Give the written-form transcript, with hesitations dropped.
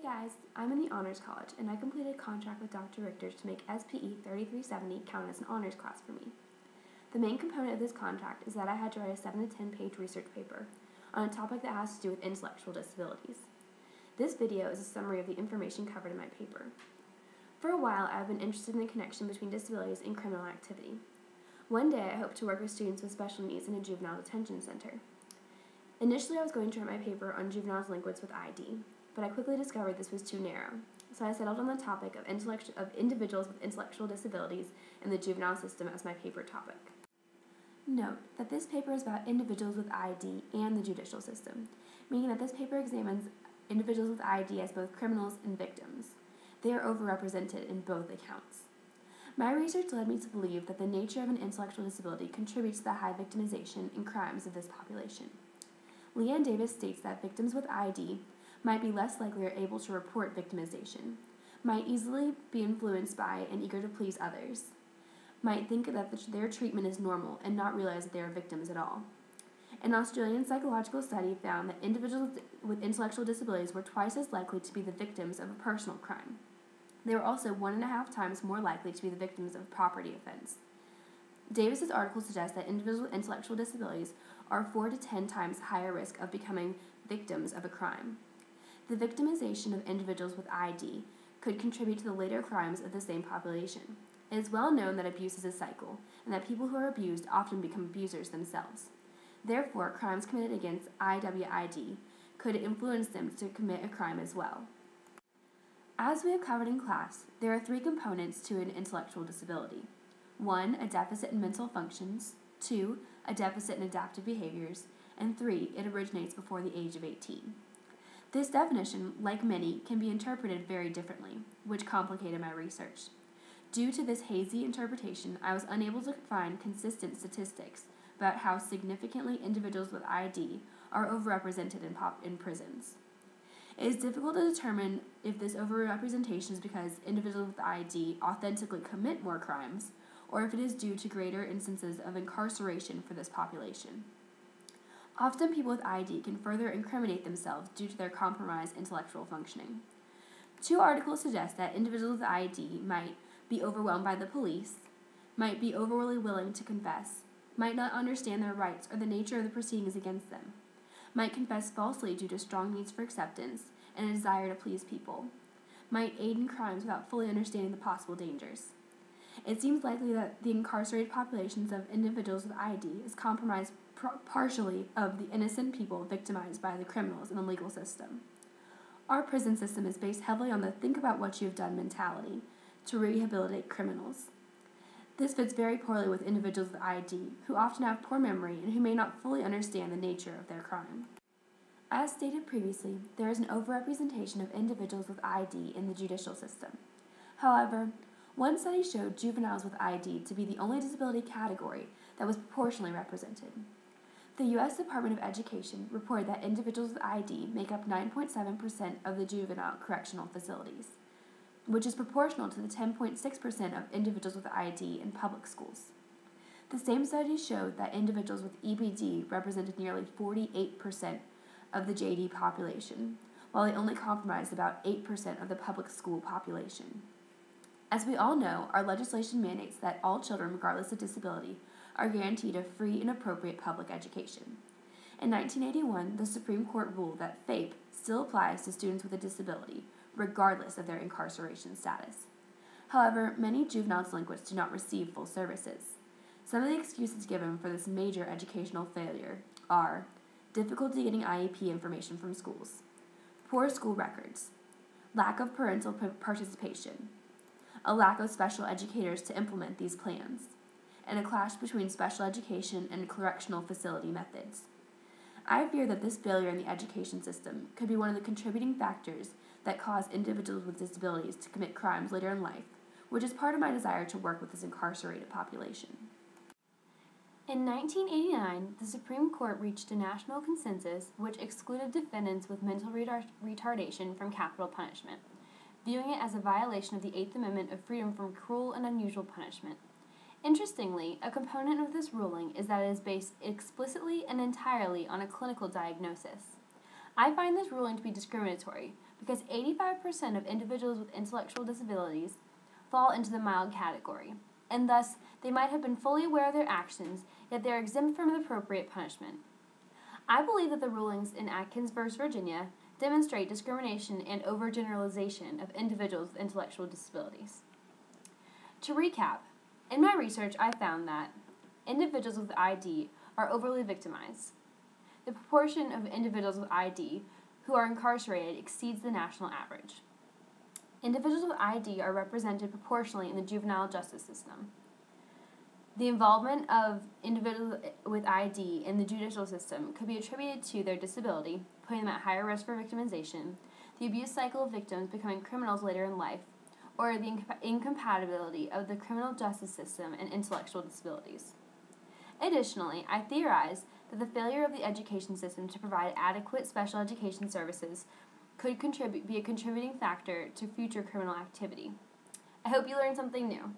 guys, I'm in the Honors College, and I completed a contract with Dr. Richter to make SPE 3370 count as an honors class for me. The main component of this contract is that I had to write a 7 to 10 page research paper on a topic that has to do with intellectual disabilities. This video is a summary of the information covered in my paper. For a while, I've been interested in the connection between disabilities and criminal activity. One day, I hope to work with students with special needs in a juvenile detention center. Initially, I was going to write my paper on juvenile delinquents with ID, but I quickly discovered this was too narrow, so I settled on the topic of individuals with intellectual disabilities in the juvenile system as my paper topic. Note that this paper is about individuals with ID and the judicial system, meaning that this paper examines individuals with ID as both criminals and victims. They are overrepresented in both accounts. My research led me to believe that the nature of an intellectual disability contributes to the high victimization and crimes of this population. Leanne Davis states that victims with ID might be less likely or able to report victimization, might easily be influenced by and eager to please others, might think that their treatment is normal and not realize that they are victims at all. An Australian psychological study found that individuals with intellectual disabilities were twice as likely to be the victims of a personal crime. They were also 1.5 times more likely to be the victims of a property offense. Davis's article suggests that individuals with intellectual disabilities are 4 to 10 times higher risk of becoming victims of a crime. The victimization of individuals with ID could contribute to the later crimes of the same population. It is well known that abuse is a cycle, and that people who are abused often become abusers themselves. Therefore, crimes committed against IWID could influence them to commit a crime as well. As we have covered in class, there are 3 components to an intellectual disability. 1, a deficit in mental functions. 2, a deficit in adaptive behaviors. And 3, it originates before the age of 18. This definition, like many, can be interpreted very differently, which complicated my research. Due to this hazy interpretation, I was unable to find consistent statistics about how significantly individuals with ID are overrepresented in prisons. It is difficult to determine if this overrepresentation is because individuals with ID authentically commit more crimes, or if it is due to greater instances of incarceration for this population. Often people with ID can further incriminate themselves due to their compromised intellectual functioning. 2 articles suggest that individuals with ID might be overwhelmed by the police, might be overly willing to confess, might not understand their rights or the nature of the proceedings against them, might confess falsely due to strong needs for acceptance and a desire to please people, might aid in crimes without fully understanding the possible dangers. It seems likely that the incarcerated populations of individuals with ID is comprised partially of the innocent people victimized by the criminals in the legal system. Our prison system is based heavily on the think about what you have done mentality to rehabilitate criminals. This fits very poorly with individuals with ID, who often have poor memory and who may not fully understand the nature of their crime. As stated previously, there is an overrepresentation of individuals with ID in the judicial system. However, one study showed juveniles with ID to be the only disability category that was proportionally represented. The U.S. Department of Education reported that individuals with ID make up 9.7% of the juvenile correctional facilities, which is proportional to the 10.6% of individuals with ID in public schools. The same study showed that individuals with EBD represented nearly 48% of the JD population, while they only comprised about 8% of the public school population. As we all know, our legislation mandates that all children, regardless of disability, are guaranteed a free and appropriate public education. In 1981, the Supreme Court ruled that FAPE still applies to students with a disability, regardless of their incarceration status. However, many juvenile delinquents do not receive full services. Some of the excuses given for this major educational failure are difficulty getting IEP information from schools, poor school records, lack of parental participation, a lack of special educators to implement these plans, and a clash between special education and correctional facility methods. I fear that this failure in the education system could be one of the contributing factors that cause individuals with disabilities to commit crimes later in life, which is part of my desire to work with this incarcerated population. In 1989, the Supreme Court reached a national consensus which excluded defendants with mental retardation from capital punishment, viewing it as a violation of the Eighth Amendment of freedom from cruel and unusual punishment. Interestingly, a component of this ruling is that it is based explicitly and entirely on a clinical diagnosis. I find this ruling to be discriminatory, because 85% of individuals with intellectual disabilities fall into the mild category, and thus they might have been fully aware of their actions, yet they are exempt from appropriate punishment. I believe that the rulings in Atkins v. Virginia demonstrate discrimination and overgeneralization of individuals with intellectual disabilities. To recap, in my research I found that individuals with ID are overly victimized. The proportion of individuals with ID who are incarcerated exceeds the national average. Individuals with ID are represented proportionally in the juvenile justice system. The involvement of individuals with ID in the judicial system could be attributed to their disability, putting them at higher risk for victimization, the abuse cycle of victims becoming criminals later in life, or the incompatibility of the criminal justice system and intellectual disabilities. Additionally, I theorize that the failure of the education system to provide adequate special education services could be a contributing factor to future criminal activity. I hope you learned something new.